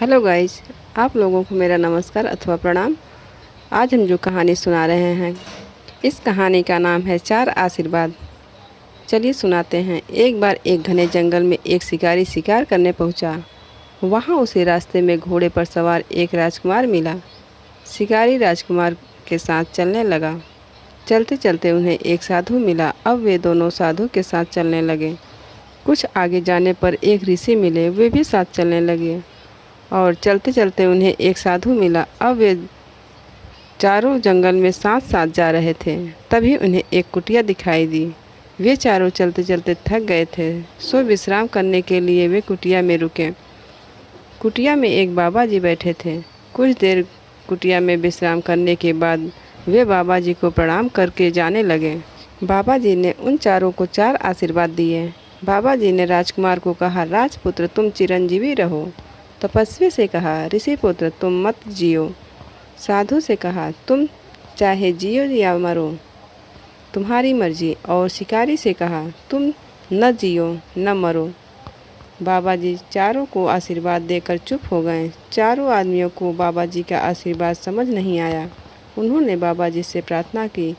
Hello guys, आप लोगों को मेरा नमस्कार अथवा प्रणाम। आज हम जो कहानी सुना रहे हैं, इस कहानी का नाम है चार आशीर्वाद। चलिए सुनाते हैं। एक बार एक घने जंगल में एक शिकारी शिकार करने पहुंचा। वहां उसे रास्ते में घोड़े पर सवार एक राजकुमार मिला। शिकारी राजकुमार के साथ चलने लगा। चलते चलते उन्हें एक साधु मिला। अब वे दोनों साधु के साथ चलने लगे। कुछ आगे जाने पर एक ऋषि मिले, वे भी साथ चलने लगे और चलते चलते उन्हें एक साधु मिला। अब वे चारों जंगल में साथ साथ जा रहे थे। तभी उन्हें एक कुटिया दिखाई दी। वे चारों चलते चलते थक गए थे, सो विश्राम करने के लिए वे कुटिया में रुके। कुटिया में एक बाबा जी बैठे थे। कुछ देर कुटिया में विश्राम करने के बाद वे बाबा जी को प्रणाम करके जाने लगे। बाबा जी ने उन चारों को चार आशीर्वाद दिए। बाबा जी ने राजकुमार को कहा, राजपुत्र तुम चिरंजीवी रहो। तपस्वी से कहा, ऋषि पुत्र तुम मत जियो। साधु से कहा, तुम चाहे जियो या मरो, तुम्हारी मर्जी। और शिकारी से कहा, तुम न जियो न मरो। बाबा जी चारों को आशीर्वाद देकर चुप हो गए। चारों आदमियों को बाबा जी का आशीर्वाद समझ नहीं आया। उन्होंने बाबा जी से प्रार्थना की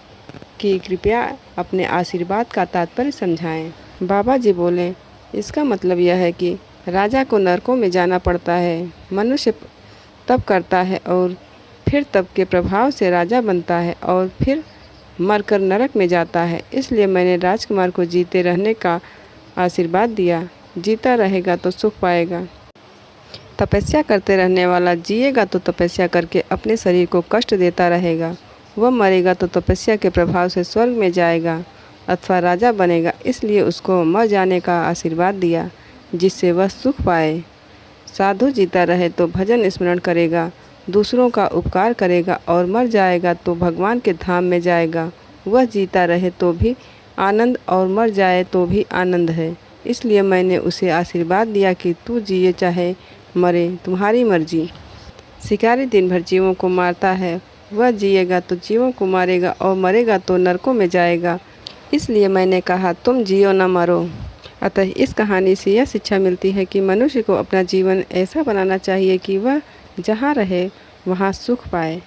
कि कृपया अपने आशीर्वाद का तात्पर्य समझाएं। बाबा जी बोले, इसका मतलब यह है कि राजा को नरकों में जाना पड़ता है। मनुष्य तप करता है और फिर तप के प्रभाव से राजा बनता है और फिर मरकर नरक में जाता है। इसलिए मैंने राजकुमार को जीते रहने का आशीर्वाद दिया। जीता रहेगा तो सुख पाएगा। तपस्या करते रहने वाला जिएगा तो तपस्या करके अपने शरीर को कष्ट देता रहेगा। वह मरेगा तो तपस्या के प्रभाव से स्वर्ग में जाएगा अथवा राजा बनेगा। इसलिए उसको मर जाने का आशीर्वाद दिया, जिससे वह सुख पाए। साधु जीता रहे तो भजन स्मरण करेगा, दूसरों का उपकार करेगा और मर जाएगा तो भगवान के धाम में जाएगा। वह जीता रहे तो भी आनंद और मर जाए तो भी आनंद है। इसलिए मैंने उसे आशीर्वाद दिया कि तू जिए चाहे मरे, तुम्हारी मर्जी। शिकारी दिन भर जीवों को मारता है। वह जिएगा तो जीवों को मारेगा और मरेगा तो नरकों में जाएगा। इसलिए मैंने कहा, तुम जियो न मरो। अतः इस कहानी से यह शिक्षा मिलती है कि मनुष्य को अपना जीवन ऐसा बनाना चाहिए कि वह जहाँ रहे वहाँ सुख पाए।